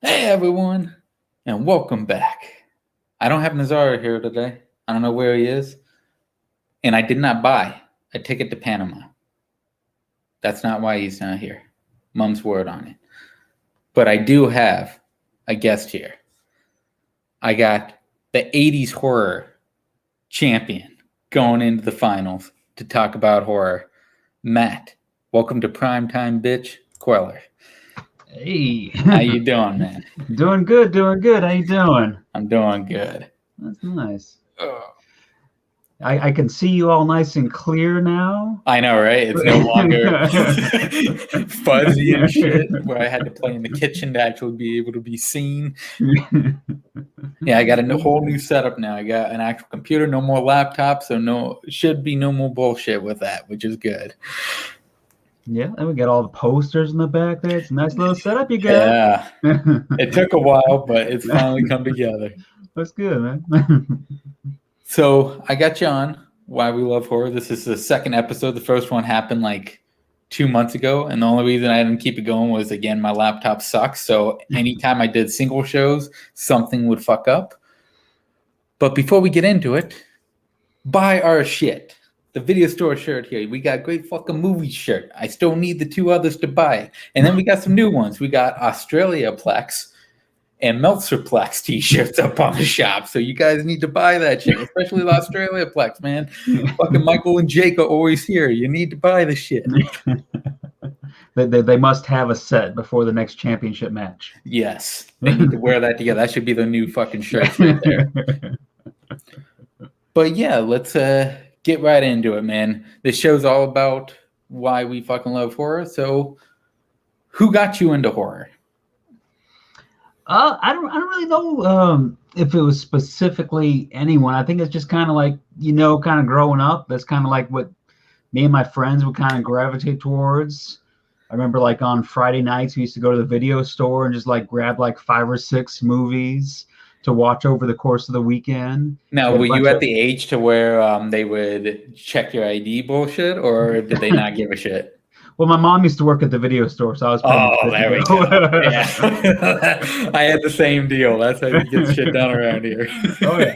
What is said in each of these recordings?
Hey everyone, and welcome back. I don't have Nazar here today. I don't know where he is. And I did not buy a ticket to Panama. That's not why he's not here. Mom's word on it. But I do have a guest here. I got the 80s horror champion going into the finals to talk about horror. Matt, welcome to Primetime Bitch, Cuellar. Hey, How you doing, man? Doing good. How you doing? I'm doing good. That's nice. I can see you all nice and clear now. I know, right? It's no longer fuzzy and shit where I had to play in the kitchen to actually be able to be seen. Yeah, I got a whole new setup now. I got an actual computer, no more laptop, so should be no more bullshit with that, which is good. Yeah, and we got all the posters in the back there. It's a nice little setup you got. Yeah. It took a while, but it's finally come together. That's good, man. So I got you on Why We Love Horror. This is the second episode. The first one happened like 2 months ago, and the only reason I didn't keep it going was, again, my laptop sucks. So anytime I did single shows, something would fuck up. But before we get into it, buy our shit. The video store shirt here. We got great fucking movie shirt. I still need the two others to buy. And then we got some new ones. We got Australiaplex and Meltzerplex t-shirts up on the shop. So you guys need to buy that shit, especially the Australiaplex, man. Fucking Michael and Jake are always here. You need to buy the shit. They must have a set before the next championship match. Yes. They need to wear that together. That should be the new fucking shirt right there. But yeah, let's get right into it, man. This show's all about why we fucking love horror. So who got you into horror? I don't really know if it was specifically anyone. I think it's just kind of like, kind of growing up. That's kind of like what me and my friends would kind of gravitate towards. I remember like on Friday nights, we used to go to the video store and just like grab like 5 or 6 movies to watch over the course of the weekend. Now, were you at the age to where they would check your ID bullshit, or did they not give a shit? Well, my mom used to work at the video store, so I was. There we go. Yeah. I had the same deal. That's how you get shit done around here. Oh yeah.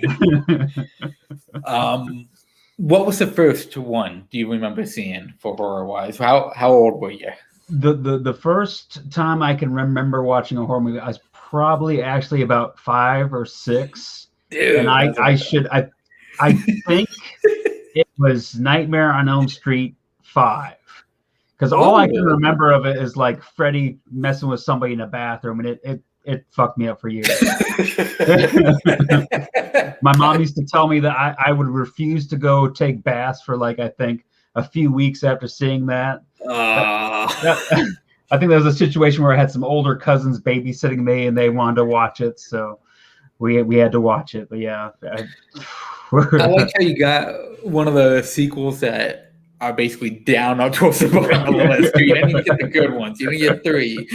What was the first one? Do you remember seeing for horror wise? How old were you? The first time I can remember watching a horror movie, I was probably actually about 5 or 6. Dude, and I think it was Nightmare on Elm Street 5. Because all I can remember of it is like Freddy messing with somebody in a bathroom, and it fucked me up for years. My mom used to tell me that I would refuse to go take baths for like, I think, a few weeks after seeing that. I think there was a situation where I had some older cousins babysitting me, and they wanted to watch it, so we had to watch it. But yeah, I like how you got one of the sequels that are basically down up towards the bottom of the list. You didn't even get the good ones. You didn't get 3.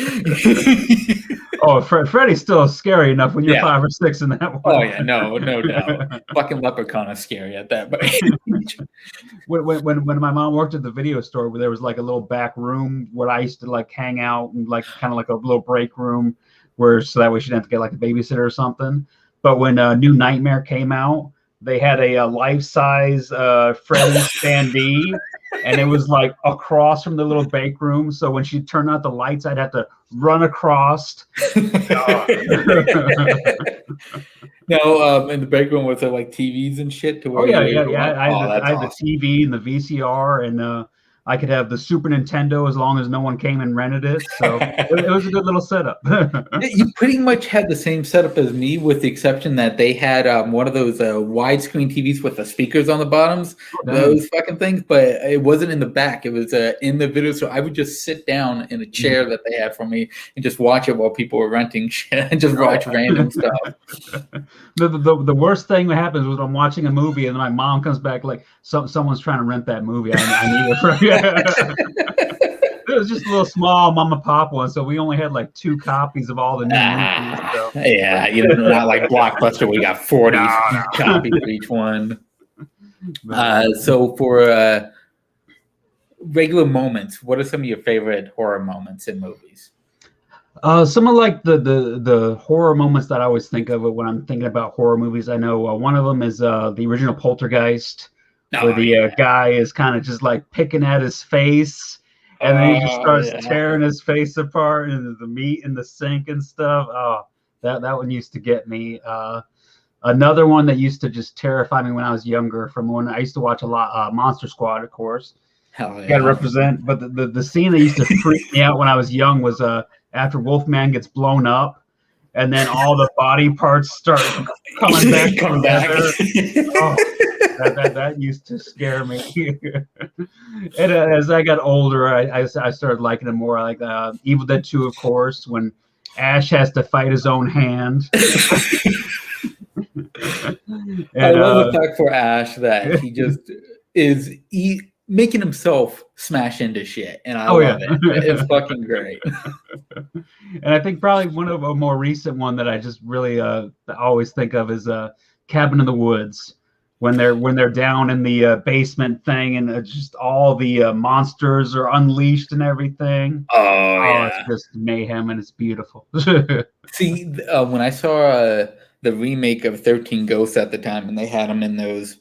Oh, Freddy's still scary enough when you're 5 or 6 in that one. Oh yeah, no doubt. Fucking Leprechaun is scary at that. But when my mom worked at the video store, where there was like a little back room where I used to like hang out, and like kind of like a little break room, so that way she didn't have to get like a babysitter or something. But when New Nightmare came out, they had a life-size Freddy standee, and it was like across from the little bake room. So when she turned out the lights, I'd have to run across. No, in the bake room, was there like TVs and shit? To where I had the TV and the VCR, and I could have the Super Nintendo as long as no one came and rented it. So it was a good little setup. You pretty much had the same setup as me, with the exception that they had one of those widescreen TVs with the speakers on the bottoms, those fucking things, but it wasn't in the back. It was in the video. So I would just sit down in a chair that they had for me and just watch it while people were renting shit and just watch random stuff. The worst thing that happens was I'm watching a movie and then my mom comes back like, someone's trying to rent that movie. I need it for you. It was just a little small mom and pop one, so we only had like 2 copies of all the new movies. So. Yeah, not like Blockbuster. We got 40 copies of each one. So for regular moments, what are some of your favorite horror moments in movies? Some of like the horror moments that I always think of when I'm thinking about horror movies. I know one of them is the original Poltergeist, where Oh the yeah. guy is kind of just like picking at his face, and then he just Oh starts yeah. tearing his face apart, and the meat in the sink and stuff. Oh, that one used to get me. Another one that used to just terrify me when I was younger, from when I used to watch a lot, Monster Squad, of course. Hell Got to yeah. represent. But the scene that used to freak me out when I was young was after Wolfman gets blown up, and then all the body parts start coming back Coming back. together. Oh, that used to scare me. And as I got older, I started liking it more. Like Evil Dead 2, of course, when Ash has to fight his own hand. I And love the fact for Ash that he just is making himself smash into shit, and I love it. It's fucking great. And I think probably one of a more recent one that I just really always think of is Cabin in the Woods, when they're down in the basement thing, and just all the monsters are unleashed and everything. Oh It's yeah. just mayhem, and it's beautiful. See, when I saw the remake of 13 Ghosts at the time, and they had them in those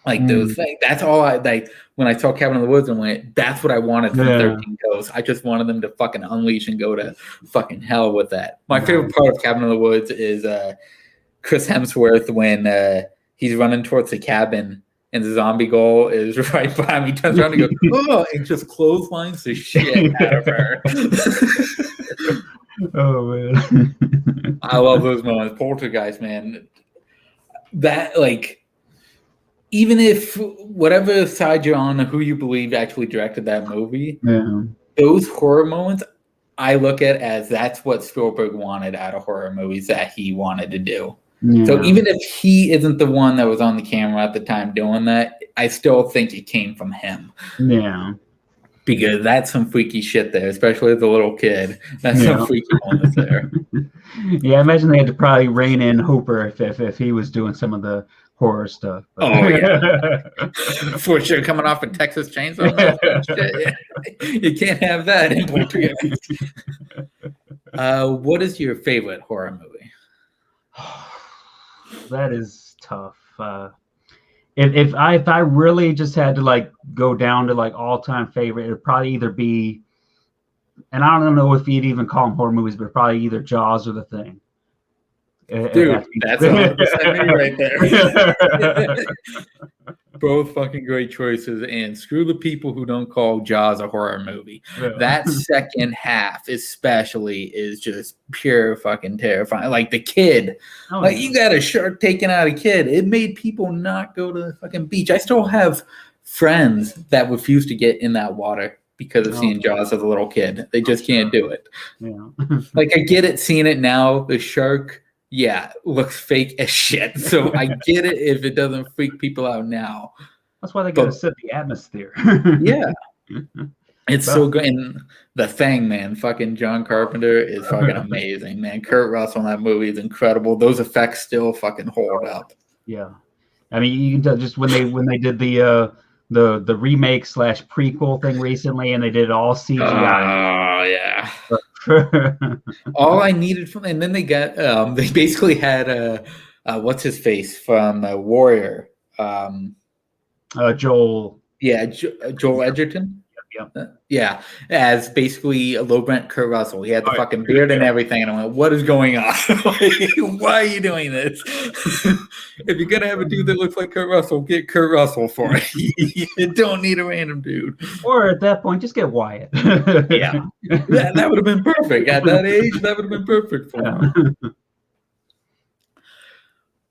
those things, that's all I like. When I saw Cabin in the Woods, and went, that's what I wanted from 13 Ghosts. I just wanted them to fucking unleash and go to fucking hell with that. My favorite part of Cabin in the Woods is Chris Hemsworth when he's running towards the cabin and the zombie girl is right behind me. He turns around and goes, oh, and just clotheslines the shit out of her. Oh man. I love those moments. Poltergeist, man. That, like, even if whatever side you're on, who you believe actually directed that movie, those horror moments I look at as that's what Spielberg wanted out of horror movies that he wanted to do. So even if he isn't the one that was on the camera at the time doing that, I still think it came from him. Yeah. Because that's some freaky shit there, especially as a little kid. That's some freaky moments there. Yeah, I imagine they had to probably rein in Hooper if he was doing some of the horror stuff. But. Oh yeah, for sure. Coming off a Texas Chainsaw Massacre, shit, yeah. You can't have that in Poltergeist. What is your favorite horror movie? That is tough. If I really just had to like go down to like all-time favorite, it'd probably either be, and I don't know if you'd even call them horror movies, but probably either Jaws or The Thing. Dude, that's 100% me right there. Both fucking great choices, and screw the people who don't call Jaws a horror movie. Yeah. That second half, especially, is just pure fucking terrifying. Like the kid, you got a shark taking out a kid. It made people not go to the fucking beach. I still have friends that refuse to get in that water because of seeing Jaws as a little kid. They just can't do it. Yeah. Like I get it, seeing it now. The shark. Yeah, looks fake as shit. So I get it if it doesn't freak people out now. That's why they got to set the atmosphere. Yeah. It's so good. And The Thing, man, fucking John Carpenter is fucking amazing, man. Kurt Russell in that movie is incredible. Those effects still fucking hold up. Yeah. I mean, you can tell just when they did the remake / prequel thing recently, and they did all CGI. Oh yeah. All I needed from, and then they got they basically had what's his face from Warrior, Joel. Yeah, Joel Edgerton. Yeah, as basically a low rent Kurt Russell. He had the fucking beard and everything, and I went, "What is going on? Why are you doing this? If you're gonna have a dude that looks like Kurt Russell, get Kurt Russell for it. You don't need a random dude." Or at that point, just get Wyatt. Yeah, that would have been perfect at that age. That would have been perfect for him.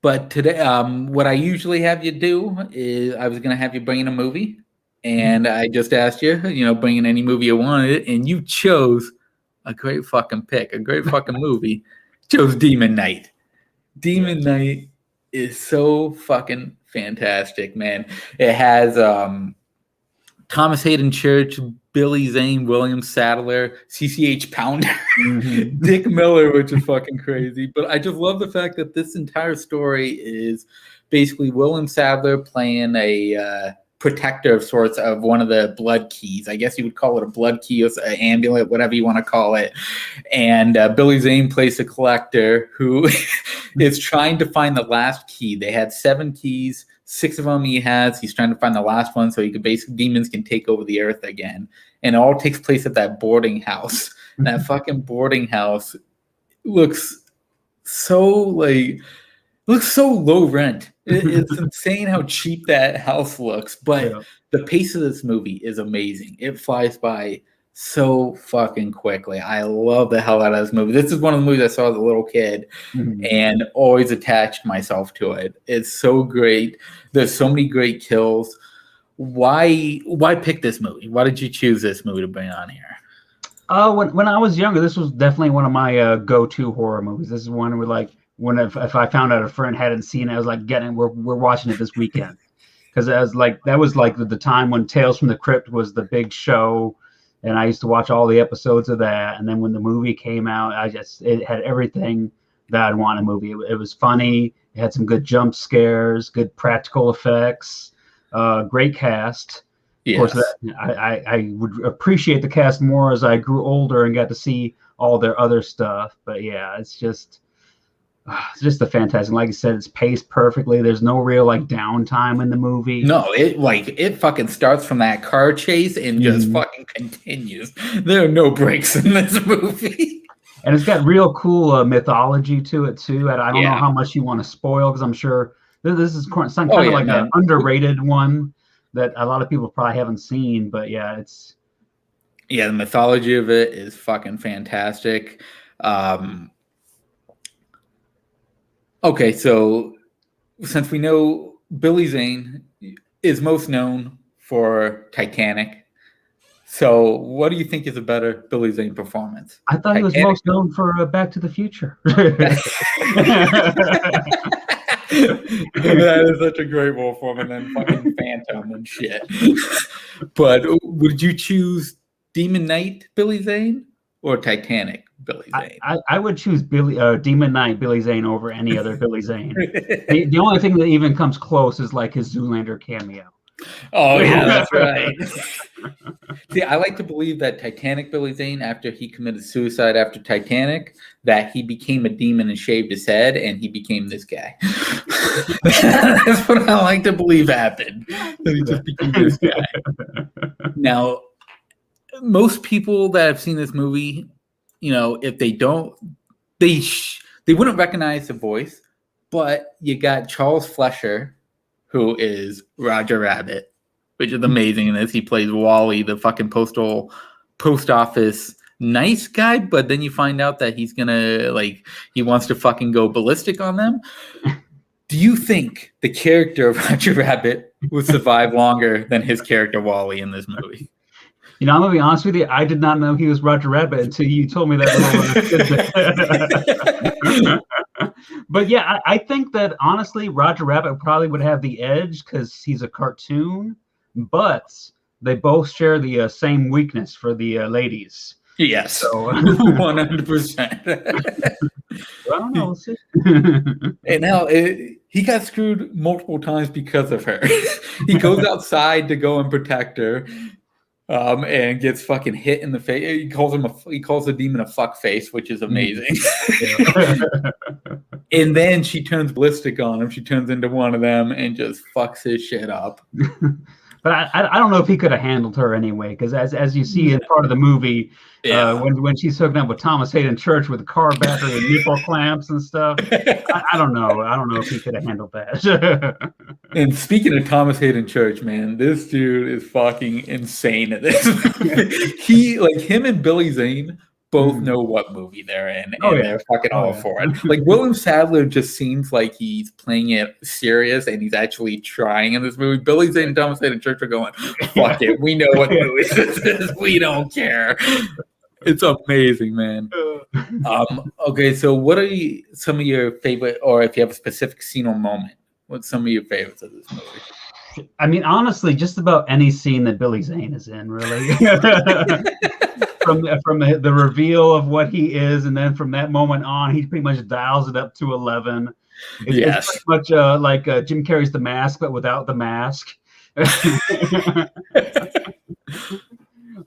But today, what I usually have you do is I was gonna have you bring in a movie. And I just asked you, bring in any movie you wanted, and you chose a great fucking pick, a great fucking movie. Chose Demon Knight. Demon Knight is so fucking fantastic, man. It has Thomas Hayden Church, Billy Zane, William Sadler, CCH Pounder, Dick Miller, which is fucking crazy. But I just love the fact that this entire story is basically William Sadler playing a protector of sorts of one of the blood keys. I guess you would call it a blood key or an amulet, whatever you want to call it. And Billy Zane plays a collector who is trying to find the last key. They had 7 keys, 6 of them he has. He's trying to find the last one so demons can take over the earth again. And it all takes place at that boarding house. And that fucking boarding house looks so low rent. It's insane how cheap that house looks, but the pace of this movie is amazing. It flies by so fucking quickly. I love the hell out of this movie. This is one of the movies I saw as a little kid and always attached myself to it. It's so great. There's so many great kills. Why pick this movie? Why did you choose this movie to bring on here? When I was younger, this was definitely one of my go-to horror movies. This is one where, like, if I found out a friend hadn't seen it, I was like, we're watching it this weekend, because that was the time when Tales from the Crypt was the big show, and I used to watch all the episodes of that. And then when the movie came out, it had everything that I'd want in a movie. It was funny. It had some good jump scares, good practical effects, great cast. Yes. Of course, I would appreciate the cast more as I grew older and got to see all their other stuff. But yeah, it's just a fantastic. Like I said, it's paced perfectly. There's no real downtime in the movie. No, it fucking starts from that car chase and just fucking continues. There are no breaks in this movie. And it's got real cool mythology to it too. I don't know how much you want to spoil, because I'm sure this is some kind of an underrated one that a lot of people probably haven't seen. But yeah, the mythology of it is fucking fantastic. Okay, so since we know Billy Zane is most known for Titanic, so what do you think is a better Billy Zane performance? I thought Titanic? He was most known for Back to the Future. That is such a great role for him, and then fucking Phantom and shit. But would you choose Demon Knight Billy Zane or Titanic Billy Zane? I would choose Demon Knight Billy Zane over any other Billy Zane. The only thing that even comes close is his Zoolander cameo. Oh yeah, that's right. See, I like to believe that Titanic Billy Zane, after he committed suicide after Titanic, that he became a demon and shaved his head, and he became this guy. That's what I like to believe happened. That he just became this guy. Now, most people that have seen this movie, if they don't, they wouldn't recognize the voice, but you got Charles Fleischer, who is Roger Rabbit, which is amazing in this. He plays Wally, the fucking post office nice guy, but then you find out that he's gonna he wants to fucking go ballistic on them. Do you think the character of Roger Rabbit would survive longer than his character Wally in this movie? I'm gonna be honest with you. I did not know he was Roger Rabbit until you told me that. But yeah, I think that honestly, Roger Rabbit probably would have the edge because he's a cartoon. But they both share the same weakness for the ladies. Yes, so 100%. Well, I don't know. We'll see. And now he got screwed multiple times because of her. He goes outside to go and protect her. And gets fucking hit in the face. He calls the demon a fuck face, which is amazing. And then she turns ballistic on him. She turns into one of them and just fucks his shit up. But I don't know if he could have handled her anyway, because as you see in part of the movie, when she's hooking up with Thomas Hayden Church with the car battery and nipple clamps and stuff, I don't know. I don't know if he could have handled that. And speaking of Thomas Hayden Church, man, this dude is fucking insane at this movie. Him and Billy Zane both know what movie they're in, and they're fucking all for it. William Sadler just seems like he's playing it serious, and he's actually trying in this movie. Billy Zane and Thomas Hayden Church are going, fuck it, we know what movie this is, we don't care. It's amazing, man. Okay, so what are some of your favorite, or if you have a specific scene or moment, what's some of your favorites of this movie? I mean, honestly, just about any scene that Billy Zane is in, really. From the reveal of what he is, and then from that moment on, he pretty much dials it up to 11. It's pretty much like Jim Carrey's The Mask, but without the mask.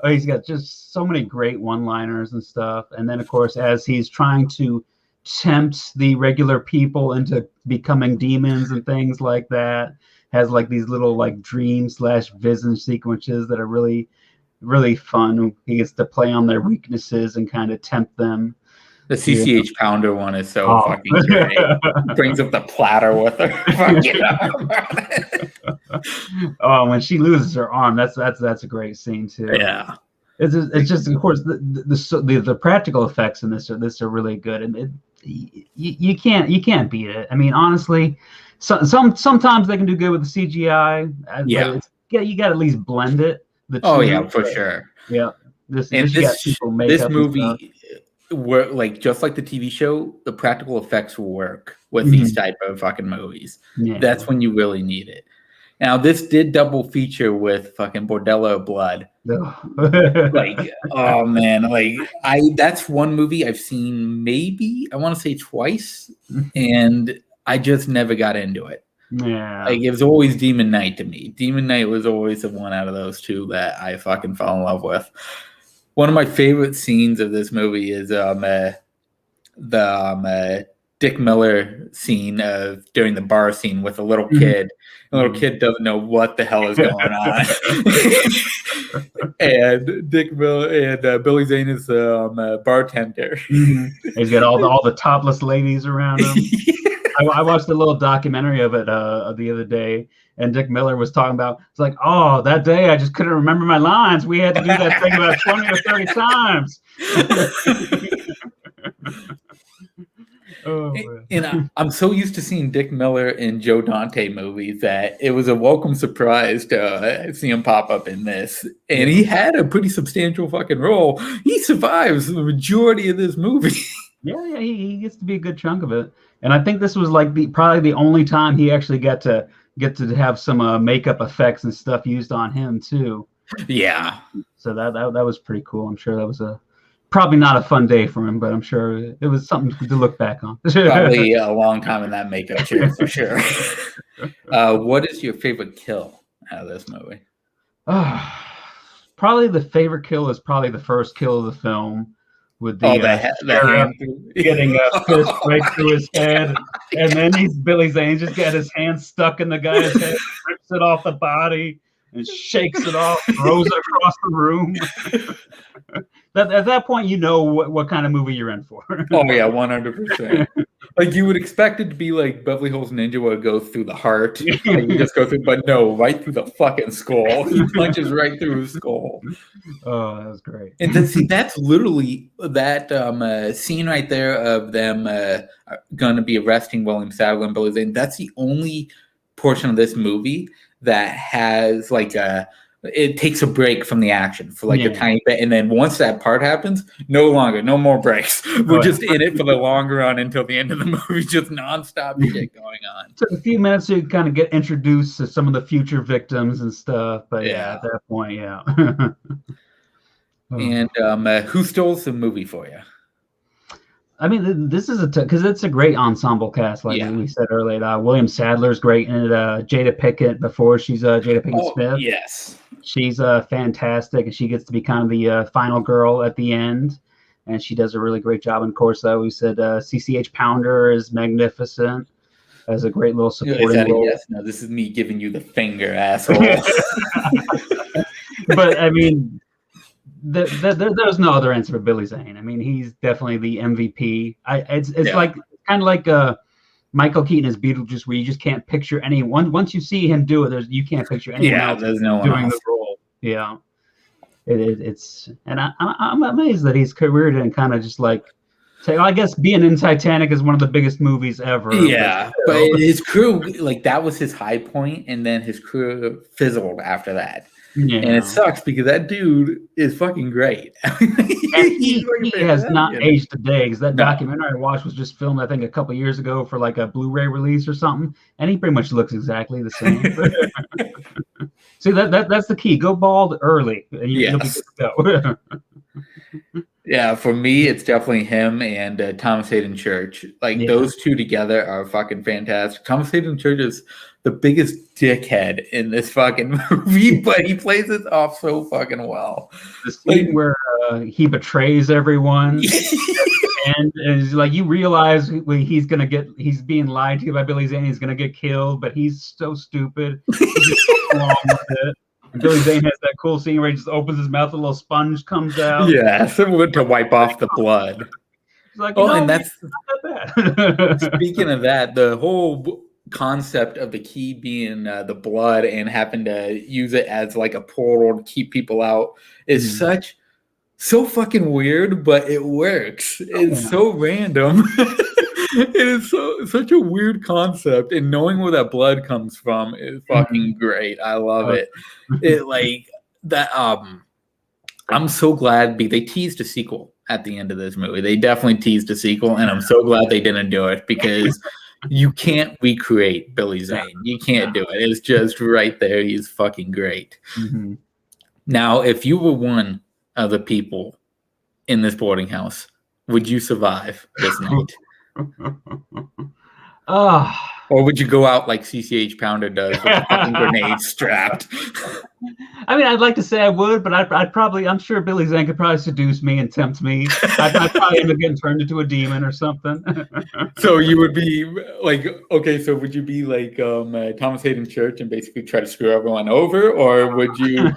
Oh, he's got just so many great one-liners and stuff. And then, of course, as he's trying to tempt the regular people into becoming demons and things like that, has like these little like dream/vision sequences that are really, really fun. He gets to play on their weaknesses and kind of tempt them. The CCH Pounder one is so Oh. fucking great. Brings up the platter with her fucking arm. Oh, when she loses her arm, that's a great scene too. Yeah. It's just of course the practical effects in this are really good, and you can't beat it. I mean, honestly, sometimes they can do good with the CGI. Yeah. But you got to at least blend it. Oh yeah, for sure. Yeah. This movie work like just like the TV show. The practical effects will work with these type of fucking movies. Yeah. That's when you really need it. Now this did double feature with fucking Bordello Blood. Like, oh man, like that's one movie I've seen maybe I want to say twice, and I just never got into it. Yeah, like it was always Demon Knight to me. Demon Knight was always the one out of those two that I fucking fell in love with. One of my favorite scenes of this movie is the Dick Miller scene during the bar scene with a little kid. The little kid doesn't know what the hell is going on. And Dick Miller and Billy Zane is the bartender. He's got all the topless ladies around him. I watched a little documentary of it the other day, and Dick Miller was talking about, it's like, oh, that day I just couldn't remember my lines. We had to do that thing about 20 or 30 times. Oh, and I'm so used to seeing Dick Miller in Joe Dante movies that it was a welcome surprise to see him pop up in this. And he had a pretty substantial fucking role. He survives the majority of this movie. Yeah, he gets to be a good chunk of it. And I think this was like probably the only time he actually got to have some makeup effects and stuff used on him too. Yeah. So that was pretty cool. I'm sure that was probably not a fun day for him, but I'm sure it was something to look back on. Probably a long time in that makeup chair for sure. What is your favorite kill out of this movie? Probably the favorite kill is probably the first kill of the film with the hand getting a fist right through his head, and then Billy Zane just got his hand stuck in the guy's head, rips it off the body, and shakes it off, throws it across the room. At that point, you know what kind of movie you're in for. Oh yeah, 100%. Like you would expect it to be like Beverly Hills Ninja would go through the heart, and you just go through, but no, right through the fucking skull. He punches right through his skull. Oh, that was great. And that's literally that scene right there of them going to be arresting William Sadler and Billy Zane. That's the only portion of this movie that has like it takes a break from the action for like a tiny bit, and then once that part happens, no more breaks. We're just in it for the long run until the end of the movie, just nonstop shit going on. Took a few minutes to kind of get introduced to some of the future victims and stuff, but at that point, And who stole the movie for you? I mean, this is because it's a great ensemble cast, like we said earlier. William Sadler's great in it. Jada Pinkett before she's Jada Pinkett Smith. Yes, she's fantastic, and she gets to be kind of the final girl at the end, and she does a really great job. And of course, we said CCH Pounder is magnificent, as a great little supporting role. Yes, no, this is me giving you the finger, asshole. But I mean, there's no other answer for Billy Zane. I mean, he's definitely the MVP. It's like kind of like Michael Keaton as Beetlejuice, where you just can't picture anyone. Once you see him do it, you can't picture anyone else there's no one doing else. the role. Yeah, it's and I'm amazed that he's careered in kind of just like. I guess being in Titanic is one of the biggest movies ever. Yeah, but his crew, like that was his high point, and then his crew fizzled after that. Yeah. And it sucks because that dude is fucking great. he has not aged a day, because that documentary I watched was just filmed, I think, a couple years ago for like a Blu-ray release or something, and he pretty much looks exactly the same. See, that's the key. Go bald early, and you'll be good to go. Yeah, for me, it's definitely him and Thomas Hayden Church. Like those two together are fucking fantastic. Thomas Hayden Church is the biggest dickhead in this fucking movie, but he plays it off so fucking well. The scene where he betrays everyone, and it's like you realize he's being lied to by Billy Zane. He's gonna get killed, but he's so stupid. He just goes along with it. And Billy Zane has that cool scene where he just opens his mouth, a little sponge comes out. Yeah, someone to wipe off the blood. It's like, and that's not that bad. Speaking of that, the whole concept of the key being the blood and having to use it as like a portal to keep people out is so fucking weird, but it works. It's so random. It is such a weird concept, and knowing where that blood comes from is fucking great. I love it. It like that. I'm so glad they teased a sequel at the end of this movie. They definitely teased a sequel, and I'm so glad they didn't do it because you can't recreate Billy Zane. You can't do it. It's just right there. He's fucking great. Mm-hmm. Now, if you were one of the people in this boarding house, would you survive this night? Or would you go out like CCH Pounder does with a fucking grenade strapped? I mean, I'd like to say I would, but I'm sure Billy Zane could probably seduce me and tempt me. I'd probably end up getting turned into a demon or something. So you would be like, okay, so would you be like Thomas Hayden Church and basically try to screw everyone over? Or would you...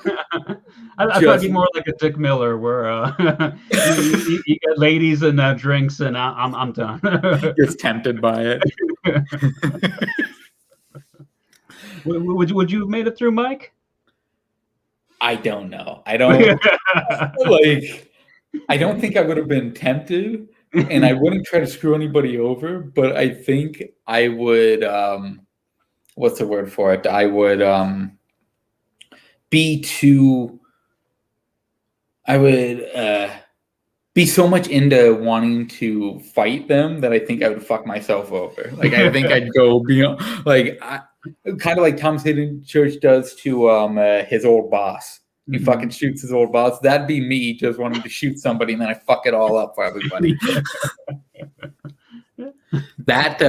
I'd probably be more like a Dick Miller where you get ladies and drinks and I'm done. Just tempted by it. Would you have made it through, Mike? I don't know. I don't I don't think I would have been tempted, and I wouldn't try to screw anybody over, but I think I would what's the word for it? I would be so much into wanting to fight them that I think I would fuck myself over. Like I think I'd go beyond, kind of like Thomas Hayden Church does to his old boss. He fucking shoots his old boss. That'd be me just wanting to shoot somebody and then I fuck it all up for everybody. That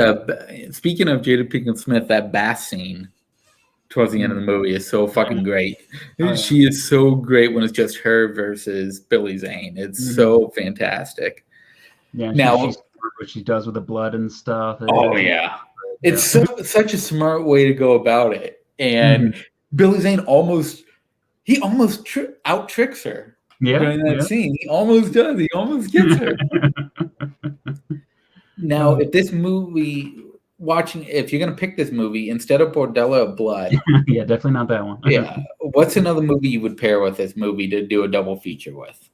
speaking of Jada Pinkett Smith, that bass scene towards the end of the movie is so fucking great. She is so great when it's just her versus Billy Zane. It's so fantastic. Yeah, now she's what she does with the blood and stuff. It's such a smart way to go about it. And Billy Zane almost out tricks her during that scene. He almost does. He almost gets her. Now, if this movie. If you're gonna pick this movie instead of Bordello of Blood, yeah, definitely not that one. What's another movie you would pair with this movie to do a double feature with?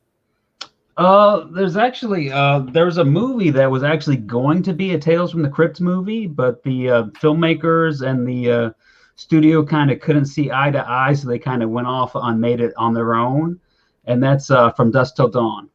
There's actually there was a movie that was actually going to be a Tales from the Crypt movie, but the filmmakers and the studio kind of couldn't see eye to eye, so they kind of went off and made it on their own, and that's From Dusk Till Dawn.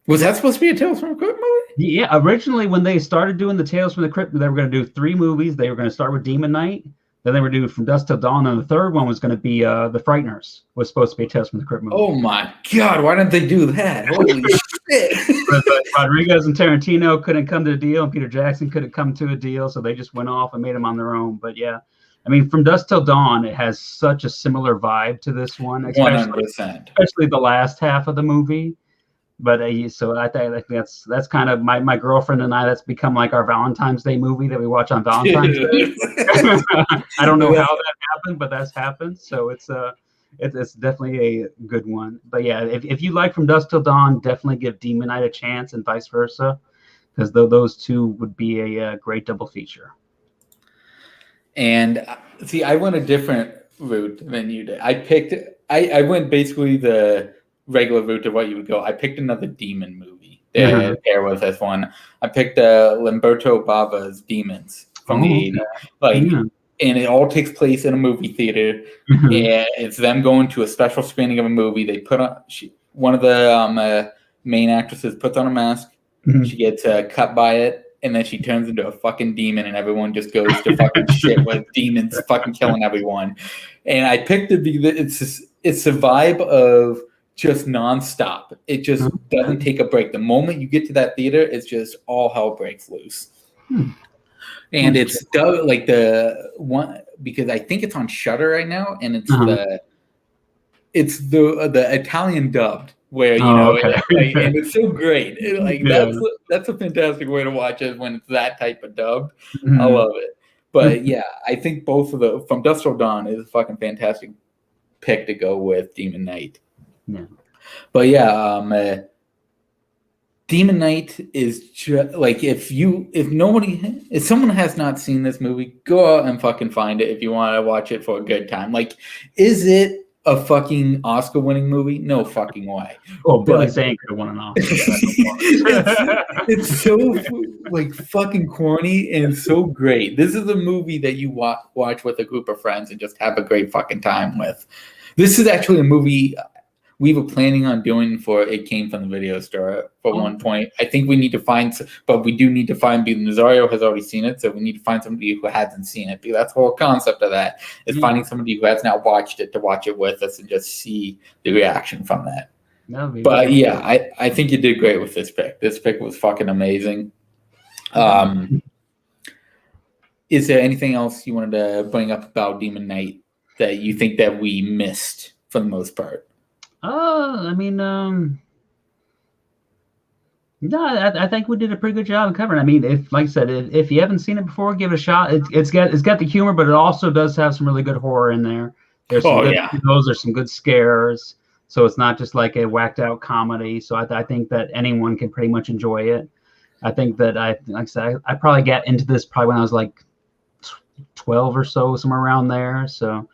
Was that supposed to be a Tales from the Crypt movie? Yeah, originally when they started doing the Tales from the Crypt, they were going to do 3 movies. They were going to start with Demon Knight, then they were doing From Dusk Till Dawn, and the third one was going to be The Frighteners. Was supposed to be a Tales from the Crypt movie. Oh my God! Why didn't they do that? Holy shit! But Rodriguez and Tarantino couldn't come to a deal, and Peter Jackson couldn't come to a deal, so they just went off and made them on their own. But yeah, I mean, From Dusk Till Dawn, it has such a similar vibe to this one, especially the last half of the movie. But so I think that's kind of my girlfriend and I. That's become like our Valentine's Day movie that we watch on Valentine's Day. I don't know how that happened, but that's happened. So it's definitely a good one. But yeah, if you like From Dusk Till Dawn, definitely give Demon Knight a chance, and vice versa, because those two would be a great double feature. And see, I went a different route than you did. I went basically the regular route of what you would go. I picked another demon movie to pair with this one. I picked Lamberto Bava's Demons from the 80s. And it all takes place in a movie theater. And it's them going to a special screening of a movie. They put on one of the main actresses puts on a mask. She gets cut by it. And then she turns into a fucking demon, and everyone just goes to fucking shit with demons fucking killing everyone. And I picked it because it's a vibe of just nonstop. It just doesn't take a break. The moment you get to that theater, it's just all hell breaks loose. And it's like the because I think it's on Shudder right now, and it's the Italian dubbed, where Okay. and it's so great. Yeah. That's a fantastic way to watch it when it's that type of dubbed. Mhm. I love it. But yeah, I think both of the From Dusk Till Dawn is a fucking fantastic pick to go with Demon Knight. Yeah. But yeah, Demon Knight is like if someone has not seen this movie, go out and fucking find it if you want to watch it for a good time. Like, is it a fucking Oscar-winning movie? No fucking way. Oh, Billy Zane could have won an Oscar. it's so like fucking corny and so great. This is a movie that you watch with a group of friends and just have a great fucking time with. This is actually a movie we were planning on doing for It Came From the Video Store for one point. I think we need to find, but we do need to find, because Nazario has already seen it, so we need to find somebody who hasn't seen it. Because that's the whole concept of that, is finding somebody who has not watched it to watch it with us and just see the reaction from that. But yeah, I think you did great with this pick. This pick was fucking amazing. Is there anything else you wanted to bring up about Demon Knight that you think that we missed for the most part? I mean, no, I think we did a pretty good job of covering. I mean, like I said, if you haven't seen it before, give it a shot. It's got the humor, but it also does have some really good horror in there. There's some good kills, there's some good scares, so it's not just like a whacked out comedy. So I think that anyone can pretty much enjoy it. I think that like I said, I probably got into this probably when I was like 12 or so, somewhere around there. So.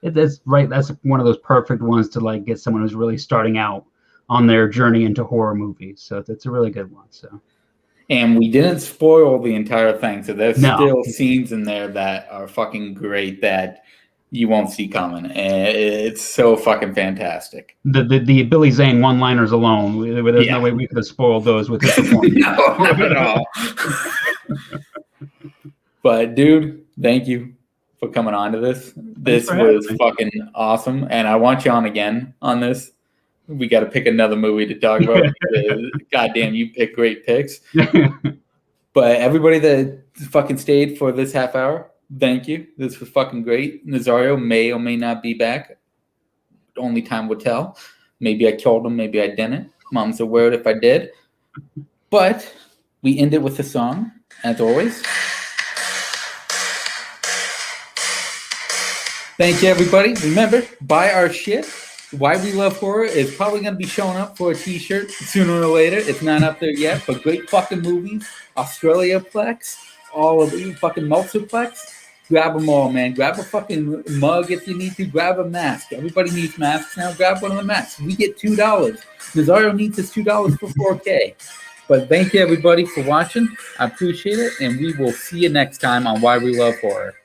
That's right. That's one of those perfect ones to like get someone who's really starting out on their journey into horror movies. So it's a really good one. So, and we didn't spoil the entire thing, so there's still scenes in there that are fucking great that you won't see coming, and it's so fucking fantastic. The Billy Zane one-liners alone, there's no way we could have spoiled those with his performance. No, not at all. But dude, thank you for coming on to this. This was fucking awesome, and I want you on again on this. We got to pick another movie to talk about. Goddamn, you pick great picks. But everybody that fucking stayed for this half hour, thank you. This was fucking great. Nazario may or may not be back. Only time will tell. Maybe I killed him, maybe I didn't. Mom's a word if I did. But we end it with a song, as always. Thank you, everybody. Remember, buy our shit. Why We Love Horror is probably going to be showing up for a t-shirt sooner or later. It's not up there yet, but great fucking movies. Australiaplex, all of you fucking Multiplex. Grab them all, man. Grab a fucking mug if you need to. Grab a mask. Everybody needs masks now. Grab one of the masks. We get $2. Nazario needs his $2 for 4K. But thank you, everybody, for watching. I appreciate it, and we will see you next time on Why We Love Horror.